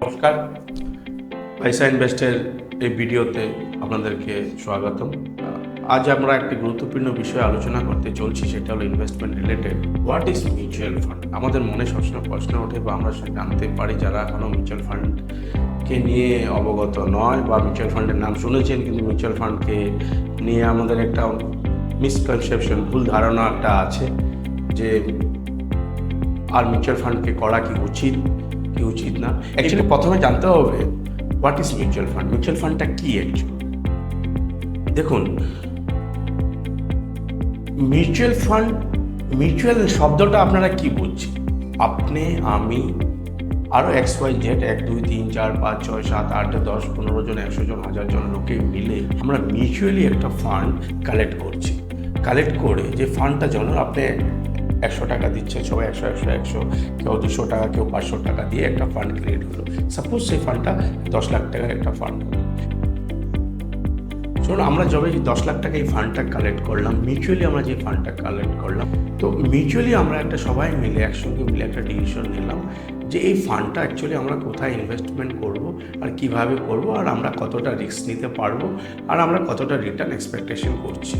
নমস্কার, পয়সা ইনভেস্টের এই ভিডিওতে আপনাদেরকে স্বাগতম। আজ আমরা একটি গুরুত্বপূর্ণ বিষয়ে আলোচনা করতে চলছি, সেটা হলো investment related. What is mutual fund? আমাদের মনে সবসময় প্রশ্ন ওঠে বা আমরা জানতে পারি যারা এখনও মিউচুয়াল ফান্ডকে নিয়ে অবগত নয় বা মিউচুয়াল ফান্ডের নাম শুনেছেন কিন্তু মিউচুয়াল ফান্ডকে নিয়ে আমাদের একটা মিসকনসেপশন, ভুল ধারণা একটা আছে যে আর মিউচুয়াল ফান্ডকে করা কি উচিত না। অ্যাকচুয়ালি প্রথমে জানতে হবে what is mutual fund. Mutual ফান্ডটা কি অ্যাকচুয়ালি? দেখুন, মিউচুয়াল শব্দটা আপনারা কি বুঝছেন? আপনি, আমি, আরও XYZ 1 2 3 4 5 6 7 8 10 15 জন 100 জন 1000 জন লোকে মিলে আমরা মিউচুয়ালি একটা ফান্ড কালেক্ট করছি। কালেক্ট করে যে ফান্ডটা যেন আপনি 100 টাকা দিচ্ছে, সবাই 100 কেউ 200 টাকা, কেউ 500 টাকা দিয়ে একটা ফান্ড ক্রিয়েট হলো। সাপোজ সেই ফান্ডটা 10 লাখ টাকার একটা ফান্ড। শুনুন, আমরা যবে 10 লাখ টাকা এই ফান্ডটা কালেক্ট করলাম, মিউচুয়ালি আমরা যে ফান্ডটা কালেক্ট করলাম, তো মিউচুয়ালি আমরা একটা সবাই মিলে একসঙ্গে মিলে একটা ডিসিশন নিলাম যে এই ফান্ডটা অ্যাকচুয়ালি আমরা কোথায় ইনভেস্টমেন্ট করব আর কিভাবে করব, আর আমরা কতটা রিস্ক নিতে পারবো, আর আমরা কতটা রিটার্ন এক্সপেকটেশন করছি।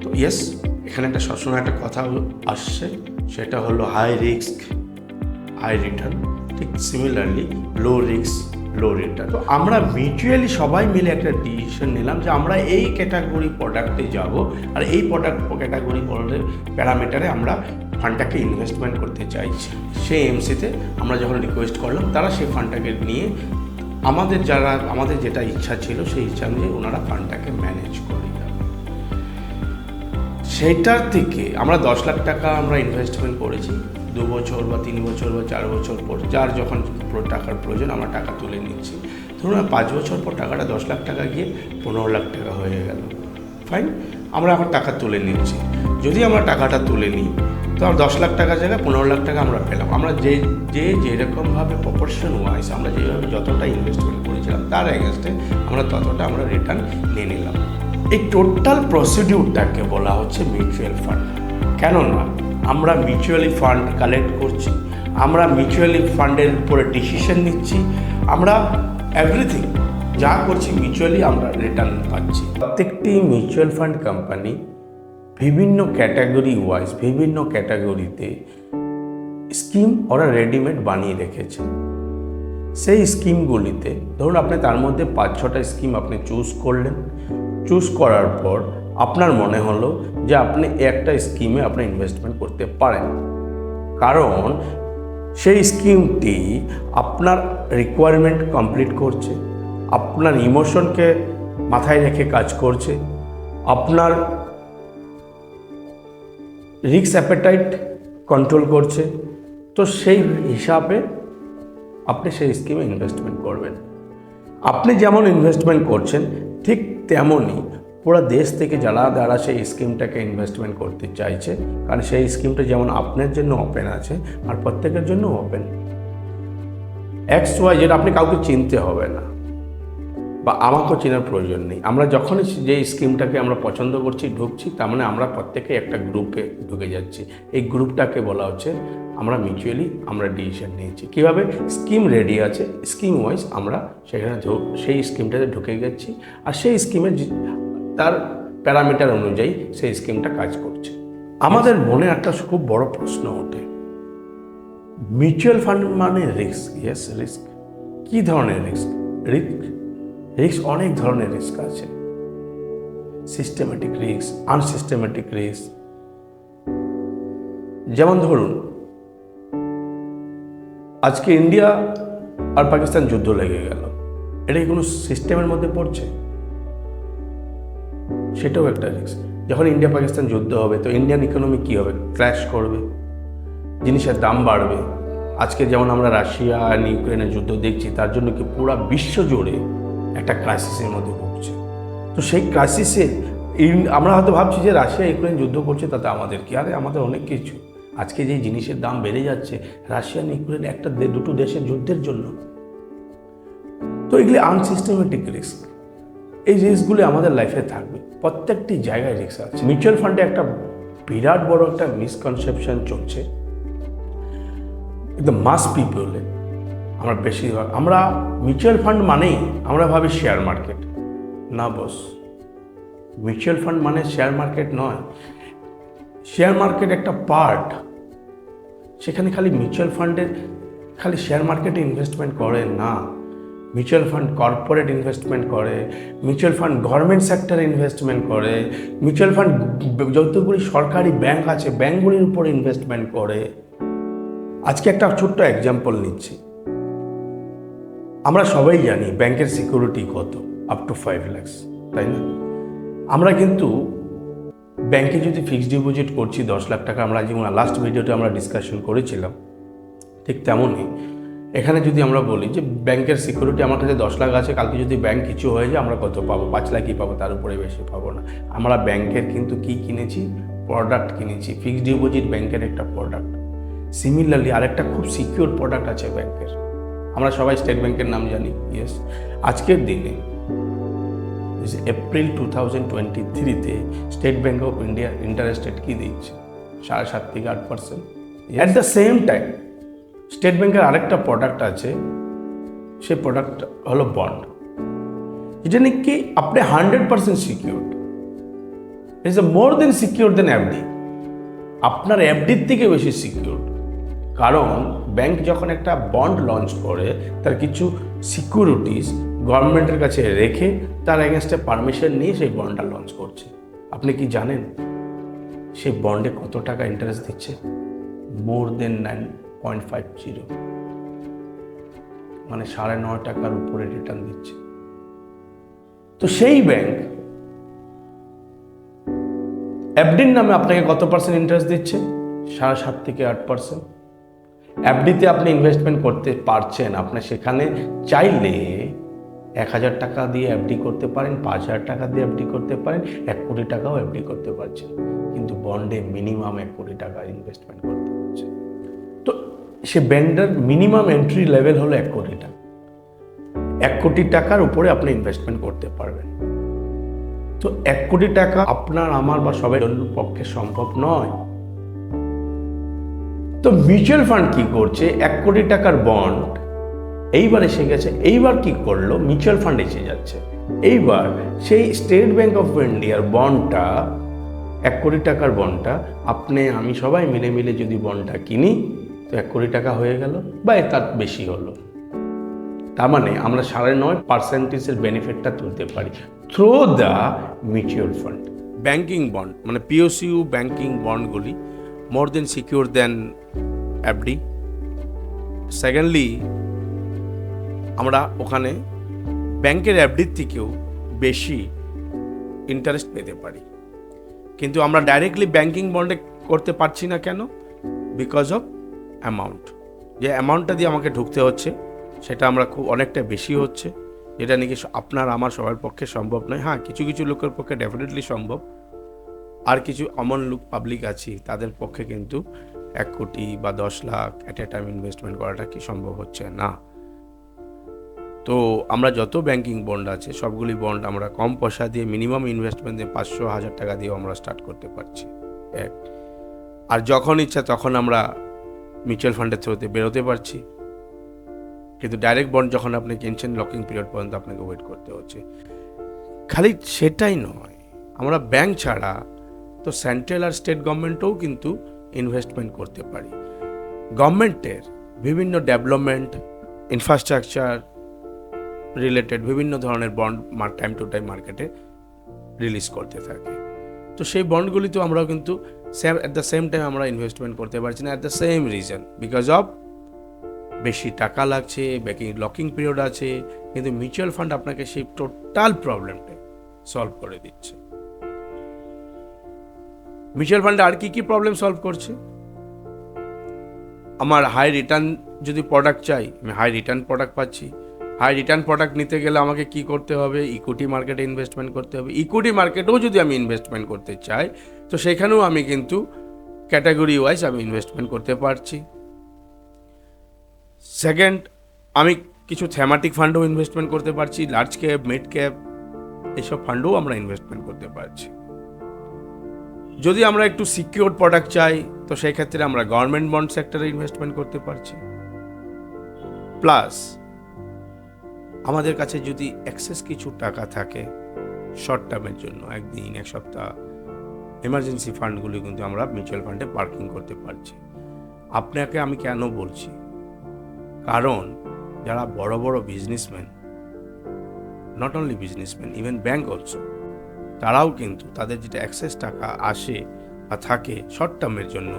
তো ইয়েস, এখানে একটা সবসময় একটা কথা আসছে, সেটা হলো হাই রিস্ক হাই রিটার্ন। ঠিক সিমিলারলি লো রিস্ক লো রিটার্ন। তো আমরা মিউচুয়ালি সবাই মিলে একটা ডিসিশন নিলাম যে আমরা এই ক্যাটাগরি প্রোডাক্টে যাব, আর এই ক্যাটাগরি প্যারামিটারে আমরা ফান্ডটাকে ইনভেস্টমেন্ট করতে চাইছি। সেই এমসিতে আমরা যখন রিকোয়েস্ট করলাম, তারা সেই ফান্ডটাকে নিয়ে আমাদের যেটা ইচ্ছা ছিল সেই ইচ্ছা অনুযায়ী ওনারা ফান্ডটাকে ম্যানেজ করে। সেইটার থেকে আমরা 10 লাখ টাকা আমরা ইনভেস্টমেন্ট করেছি। 2 বছর বা 3 বছর বা 4 বছর পর যার যখন টাকার প্রয়োজন আমরা টাকা তুলে নিচ্ছি। ধরুন 5 বছর পর টাকাটা 10 লাখ টাকা গিয়ে 15 লাখ টাকা হয়ে গেল। ফাইন, আমরা এখন টাকা তুলে নিচ্ছি। যদি আমরা টাকাটা তুলে নিই তো আর 10 লাখ টাকার জায়গায় 15 লাখ টাকা আমরা পেলাম। আমরা যেরকমভাবে প্রপোর্শন ওয়াইজ আমরা যেভাবে যতটা ইনভেস্টমেন্ট করেছিলাম তার এগেনস্টে আমরা ততটা আমরা রিটার্ন নিয়ে নিলাম। এই টোটাল প্রসিডিউরটাকে বলা হচ্ছে মিউচুয়াল ফান্ড। কেননা আমরা মিউচুয়ালি ফান্ড কালেক্ট করছি, আমরা মিউচুয়ালি ফান্ডের উপরে ডিসিশন নিচ্ছি, আমরা এভরিথিং যা করছি মিউচুয়ালি আমরা রিটার্ন পাচ্ছি। প্রত্যেকটি মিউচুয়াল ফান্ড কোম্পানি বিভিন্ন ক্যাটাগরি ওয়াইজ বিভিন্ন ক্যাটাগরিতে স্কিম ওরা রেডিমেড বানিয়ে রেখেছে। সেই স্কিমগুলিতে ধরুন আপনি তার মধ্যে 5-6টা স্কিম আপনি চুজ করলেন। চুজ করার পর আপনার মনে হলো যে আপনি একটা স্কিমে আপনি ইনভেস্টমেন্ট করতে পারেন, কারণ সেই স্কিমটি আপনার রিকোয়ারমেন্ট কমপ্লিট করছে, আপনার ইমোশনকে মাথায় রেখে কাজ করছে, আপনার রিস্ক অ্যাপেটাইট কন্ট্রোল করছে। তো সেই হিসাবে আপনি সেই স্কিমে ইনভেস্টমেন্ট করবেন। আপনি যেমন ইনভেস্টমেন্ট করছেন ঠিক তেমনই পুরো দেশ থেকে যারা সেই স্কিমটাকে ইনভেস্টমেন্ট করতে চাইছে, কারণ সেই স্কিমটা যেমন আপনার জন্য ওপেন আছে আর প্রত্যেকের জন্য ওপেন। XY যেটা আপনি কাউকে চিনতে হবে না বা আমাকেও চেনার প্রয়োজন নেই। আমরা যখনই যে স্কিমটাকে আমরা পছন্দ করছি ঢুকছি, তার মানে আমরা প্রত্যেকে একটা গ্রুপে ঢুকে যাচ্ছি। এই গ্রুপটাকে বলা হচ্ছে আমরা মিউচুয়ালি আমরা ডিসিশন নিয়েছি। কীভাবে? স্কিম রেডি আছে, স্কিম ওয়াইজ আমরা সেখানে সেই স্কিমটাতে ঢুকে যাচ্ছি, আর সেই স্কিমে তার প্যারামিটার অনুযায়ী সেই স্কিমটা কাজ করছে। আমাদের মনে একটা খুব বড় প্রশ্ন ওঠে, মিউচুয়াল ফান্ড মানে রিস্ক। Yes, risk. কী ধরনের রিস্ক? রিস্ক অনেক ধরনের রিস্ক আছে। Systematic risk, unsystematic risk. যেমন ধরুন আজকে ইন্ডিয়া আর পাকিস্তান যুদ্ধ লেগে গেল, এটা কি কোনো সিস্টেমের মধ্যে পড়ছে? সেটাও একটা রিস্ক। যখন ইন্ডিয়া পাকিস্তান যুদ্ধ হবে তো ইন্ডিয়ান ইকোনমি কী হবে? ক্র্যাশ করবে, জিনিসের দাম বাড়বে। আজকে যেমন আমরা রাশিয়া আর ইউক্রেনের যুদ্ধ দেখছি, তার জন্য কি পুরো বিশ্ব জুড়ে একটা ক্রাইসিসের মধ্যে ঢুকছে। তো সেই ক্রাইসিসে আমরা হয়তো ভাবছি যে রাশিয়া ইউক্রেন যুদ্ধ করছে তাতে আমাদের কি? আরে আমাদের অনেক কিছু। আজকে যে জিনিসের দাম বেড়ে যাচ্ছে রাশিয়া ইউক্রেন একটা দুটো দেশের যুদ্ধের জন্য। তো এগুলি আনসিস্টেমেটিক রিস্ক। এই রিস্কগুলি আমাদের লাইফে থাকবে, প্রত্যেকটি জায়গায় রিস্ক আছে। মিউচুয়াল ফান্ডে একটা বিরাট বড় একটা মিসকনসেপশন চলছে। দ্য মাস পিপলে আমরা বেশিরভাগ আমরা মিউচুয়াল ফান্ড মানেই আমরা ভাবি শেয়ার মার্কেট। না বস, মিউচুয়াল ফান্ড মানে শেয়ার মার্কেট নয়। শেয়ার মার্কেট একটা পার্ট, সেখানে খালি মিউচুয়াল ফান্ডের খালি শেয়ার মার্কেটে ইনভেস্টমেন্ট করে না। মিউচুয়াল ফান্ড কর্পোরেট ইনভেস্টমেন্ট করে, মিউচুয়াল ফান্ড গভর্নমেন্ট সেক্টরে ইনভেস্টমেন্ট করে, মিউচুয়াল ফান্ড যতগুলি সরকারি ব্যাংক আছে ব্যাংকগুলির উপর ইনভেস্টমেন্ট করে। আজকে একটা ছোট্ট এক্সাম্পল নিচ্ছি। আমরা সবাই জানি ব্যাংকের সিকিউরিটি কত, আপ টু 5 লাখ, তাই না? আমরা কিন্তু ব্যাংকে যদি ফিক্সড ডিপোজিট করছি 10 লাখ টাকা, আমরা যেমন লাস্ট ভিডিওতে আমরা ডিসকাশন করেছিলাম, ঠিক তেমনই এখানে যদি আমরা বলি যে ব্যাংকের সিকিউরিটি আমার কাছে 10 লাখ আছে, কালকে যদি ব্যাংক কিছু হয়ে যায় আমরা কত পাবো? 5 লাখই পাবো, তার উপরে বেশি পাবো না। আমরা ব্যাংকের কিন্তু কি কিনেছি? প্রোডাক্ট কিনেছি। ফিক্সড ডিপোজিট ব্যাংকের একটা প্রোডাক্ট। সিমিলারলি আরেকটা খুব সিকিউর প্রোডাক্ট আছে ব্যাংকের, আমরা সবাই স্টেট ব্যাংকের নাম জানি। ইয়েস, আজকের দিনে এপ্রিল 2023-তে State Bank of India interest rate কি দিচ্ছে? 7.5 থেকে 8%। At the same time State ব্যাংকের আরেকটা প্রোডাক্ট আছে, সেই প্রোডাক্ট হলো বন্ড, যেটা নাকি আপনি 100% secured. It's a more than secure than FD. আপনার এফডির থেকে বেশি সিকিউরড, কারণ ব্যাংক যখন একটা বন্ড লঞ্চ করে তার কিছু সিকিউরিটিস গভর্নমেন্টের কাছে রেখে তার এগেনস্টে পারমিশন নিয়ে সেই বন্ডটা লঞ্চ করছে। আপনি কি জানেন সেই বন্ডে কত টাকা ইন্টারেস্ট দিচ্ছে? মোর দেন 9.50, মানে 9.5 টাকার উপরে রিটার্ন দিচ্ছে। তো সেই ব্যাংক এফডির নামে আপনাকে কত পার্সেন্ট ইন্টারেস্ট দিচ্ছে? 7.5 থেকে 8%। এফডিতে আপনি ইনভেস্টমেন্ট করতে পারছেন, আপনি সেখানে চাইলে 1,000 টাকা দিয়ে এফডি করতে পারেন, 5,000 টাকা দিয়ে এফডি করতে পারেন, 1 কোটি টাকাও এফডি করতে পারছেন। কিন্তু বন্ডে মিনিমাম 1 কোটি টাকা ইনভেস্টমেন্ট করতে হচ্ছে। তো সে ব্যান্ডের মিনিমাম এন্ট্রি লেভেল হলো 1 কোটি টাকা। 1 কোটি টাকার উপরে আপনি ইনভেস্টমেন্ট করতে পারবেন। তো 1 কোটি টাকা আপনার, আমার বা সবাই পক্ষে সম্ভব নয়। তো মিউচুয়াল ফান্ড কি করছে? 1 কোটি টাকার বন্ড এইবার এসে গেছে। এইবার কি করলো? মিউচুয়াল ফান্ড এসে যাচ্ছে। এইবার সেই স্টেট ব্যাংক অফ ইন্ডিয়ার বন্ডটা, 1 কোটি টাকার বন্ডটা আপনি আমি সবাই মিলে যদি বন্ডটা কিনি, তো 1 কোটি টাকা হয়ে গেল, বা তার বেশি হলো। তার মানে আমরা 9.5% বেনিফিটটা তুলতে পারি through the mutual fund. Banking bond মানে পিওসিউ ব্যাংকিং বন্ডগুলি মোর than secure than FD. Secondly, আমরা ওখানে ব্যাংকের এফডির থেকেও বেশি ইন্টারেস্ট পেতে পারি। কিন্তু আমরা ডাইরেক্টলি ব্যাংকিং বন্ডে করতে পারছি না। কেন? Because of amount. যে অ্যামাউন্টটা দিয়ে আমাকে ঢুকতে হচ্ছে সেটা আমরা খুব অনেকটা বেশি হচ্ছে, যেটা নাকি আপনার আমার সবার পক্ষে সম্ভব নয়। হ্যাঁ, কিছু কিছু লোকের পক্ষে ডেফিনেটলি সম্ভব, আর কিছু কমন লোক পাবলিক আছে তাদের পক্ষে কিন্তু 1 কোটি বা 10 lakh at a time investment করাটা কি সম্ভব হচ্ছে না। তো আমরা যত ব্যাংকিং বন্ড আছে সবগুলি বন্ড আমরা কম পয়সা দিয়ে, মিনিমাম ইনভেস্টমেন্ট দিয়ে 500-1000 টাকা দিয়েও আমরা স্টার্ট করতে পারছি। আর যখন ইচ্ছা তখন আমরা মিউচুয়াল ফান্ডের থ্রুতে বেরোতে পারছি। কিন্তু ডাইরেক্ট বন্ড যখন আপনি কিনছেন, লকিং পিরিয়ড পর্যন্ত আপনাকে ওয়েট করতে হচ্ছে। খালি সেটাই নয়, আমরা ব্যাংক ছাড়া তো সেন্ট্রাল আর স্টেট গভর্নমেন্টও কিন্তু ইনভেস্টমেন্ট করতে পারি। গভর্নমেন্টের বিভিন্ন ডেভেলপমেন্ট, ইনফ্রাস্ট্রাকচার রিলেটেড বিভিন্ন ধরনের বন্ড টাইম টু টাইম মার্কেটে রিলিজ করতে থাকে। তো সেই বন্ডগুলি তো আমরাও কিন্তু অ্যাট দ্য সেম টাইম আমরা ইনভেস্টমেন্ট করতে পারছি না, at the same reason, because of বেশি টাকা লাগছে, লকিং পিরিয়ড আছে। কিন্তু মিউচুয়াল ফান্ড আপনাকে সেই টোটাল প্রবলেমটা সলভ করে দিচ্ছে। মিউচুয়াল ফান্ডে আর কি প্রবলেম সলভ করছে? আমার হাই রিটার্ন যদি প্রোডাক্ট চাই, আমি হাই রিটার্ন প্রোডাক্ট পাচ্ছি। হাই রিটার্ন প্রোডাক্ট নিতে গেলে আমাকে কি করতে হবে? ইকুইটি মার্কেটে ইনভেস্টমেন্ট করতে হবে। ইকুইটি মার্কেটেও যদি আমি ইনভেস্টমেন্ট করতে চাই, তো সেখানেও আমি কিন্তু ক্যাটাগরি ওয়াইজ আমি ইনভেস্টমেন্ট করতে পারছি। সেকেন্ড, আমি কিছু থ্যামাটিক ফান্ডেও ইনভেস্টমেন্ট করতে পারছি, লার্জ ক্যাপ, মিড ক্যাপ, এইসব ফান্ডেও আমরা ইনভেস্টমেন্ট করতে পারছি। যদি আমরা একটু সিকিউর প্রোডাক্ট চাই, তো সেই ক্ষেত্রে আমরা গভর্নমেন্ট বন্ড সেক্টরে ইনভেস্টমেন্ট করতে পারছি। প্লাস আমাদের কাছে যদি এক্সেস কিছু টাকা থাকে শর্ট টার্মের জন্য, একদিন এক সপ্তাহ, এমার্জেন্সি ফান্ডগুলি কিন্তু আমরা মিউচুয়াল ফান্ডে পার্কিং করতে পারছি। আপনাকে আমি কেন বলছি, কারণ যারা বড় বড় businessman, not only businessman, even bank also, তারাও কিন্তু তাদের যেটা অ্যাক্সেস টাকা আসে বা থাকে শর্ট টার্মের জন্য,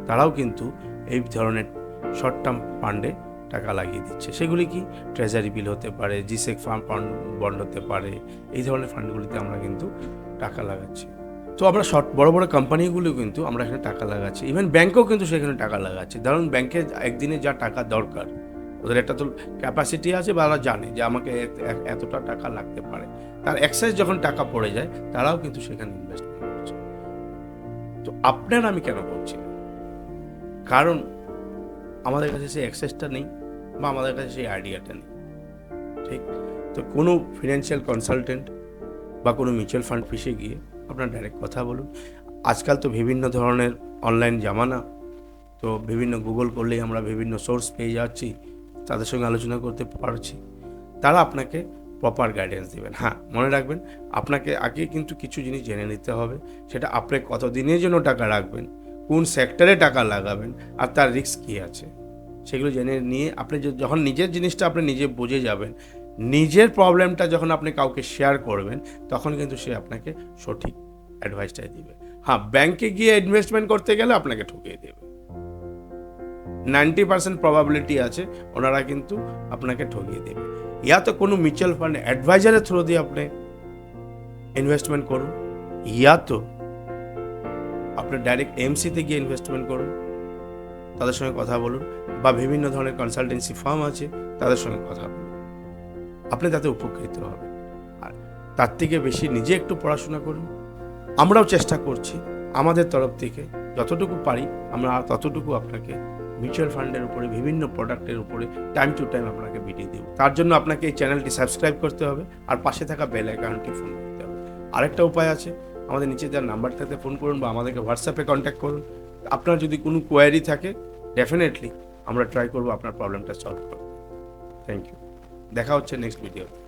তারাও কিন্তু এই ধরনের শর্ট টার্ম ফান্ডে টাকা লাগিয়ে দিচ্ছে। সেগুলি কি ট্রেজারি বিল হতে পারে, জিসেক ফান্ড বন্ড হতে পারে, এই ধরনের ফান্ডগুলিতে আমরা কিন্তু টাকা লাগাচ্ছি। তো আমরা বড় বড় কোম্পানিগুলো কিন্তু আমরা এখানে টাকা লাগাচ্ছি, ইভেন ব্যাংকেও কিন্তু সেখানে টাকা লাগাচ্ছে। ধরুন ব্যাংকে একদিনে যা টাকা দরকার, ওদের একটা তো ক্যাপাসিটি আছে বা ওরা জানে যে আমাকে এতটা টাকা লাগতে পারে, তার এক্সেস যখন টাকা পড়ে যায় তারাও কিন্তু সেখানে ইনভেস্টমেন্ট করছে। তো আপনার আমি কেন করছি না? কারণ আমাদের কাছে সেই অ্যাক্সেসটা নেই বা আমাদের কাছে সেই আইডিয়াটা নেই, ঠিক? তো কোনো ফিনান্সিয়াল কনসালটেন্ট বা কোনো মিউচুয়াল ফান্ড পিসে গিয়ে আপনার ডাইরেক্ট কথা বলুন। আজকাল তো বিভিন্ন ধরনের অনলাইন জামানা, তো বিভিন্ন গুগল করলেই আমরা বিভিন্ন সোর্স পেয়ে যাচ্ছি, তাদের সঙ্গে আলোচনা করতে পারছি, তারা আপনাকে প্রপার গাইডেন্স দেবেন। হ্যাঁ, মনে রাখবেন, আপনাকে আগে কিন্তু কিছু জিনিস জেনে নিতে হবে, সেটা আপনি কতদিনের জন্য টাকা রাখবেন, কোন সেক্টরে টাকা লাগাবেন, আর তার রিস্ক কী আছে, সেগুলো জেনে নিয়ে আপনি যখন নিজের জিনিসটা আপনি নিজে বুঝে যাবেন, নিজের প্রবলেমটা যখন আপনি কাউকে শেয়ার করবেন, তখন কিন্তু সে আপনাকে সঠিক অ্যাডভাইসটাই দিবে। হ্যাঁ, ব্যাংকে গিয়ে ইনভেস্টমেন্ট করতে গেলে আপনাকে ঠকিয়ে দেবে, 90% প্রবাবিলিটি আছে ওনারা কিন্তু আপনাকে ঠকিয়ে দেবে। ইয়া তো কোনো মিউচুয়াল ফান্ড অ্যাডভাইজারের থ্রু দিয়ে আপনি ইনভেস্টমেন্ট করুন, ইয়া তো আপনি ডাইরেক্ট এমসিতে গিয়ে ইনভেস্টমেন্ট করুন, তাদের সঙ্গে কথা বলুন, বা বিভিন্ন ধরনের কনসালটেন্সি ফার্ম আছে তাদের সঙ্গে কথা বলুন, আপনি তাতে উপকৃত হবেন। আর তার থেকে বেশি নিজে একটু পড়াশোনা করুন। আমরাও চেষ্টা করছি আমাদের তরফ থেকে যতটুকু পারি আমরা ততটুকু আপনাকে মিউচুয়াল ফান্ডের উপরে, বিভিন্ন প্রোডাক্টের উপরে টাইম টু টাইম আপনাকে ভিডিও দেব। তার জন্য আপনাকে এই চ্যানেলটি সাবস্ক্রাইব করতে হবে আর পাশে থাকা বেল আইকনটি ফোন করতে হবে। আরেকটা উপায় আছে, আমাদের নিচে দেওয়ার নাম্বারটাতে ফোন করুন বা আমাদেরকে হোয়াটসঅ্যাপে কন্ট্যাক্ট করুন। আপনার যদি কোনো কোয়ারি থাকে, ডেফিনেটলি আমরা ট্রাই করবো আপনার প্রবলেমটা সলভ করতে। থ্যাংক ইউ, দেখা হচ্ছে নেক্সট ভিডিওতে।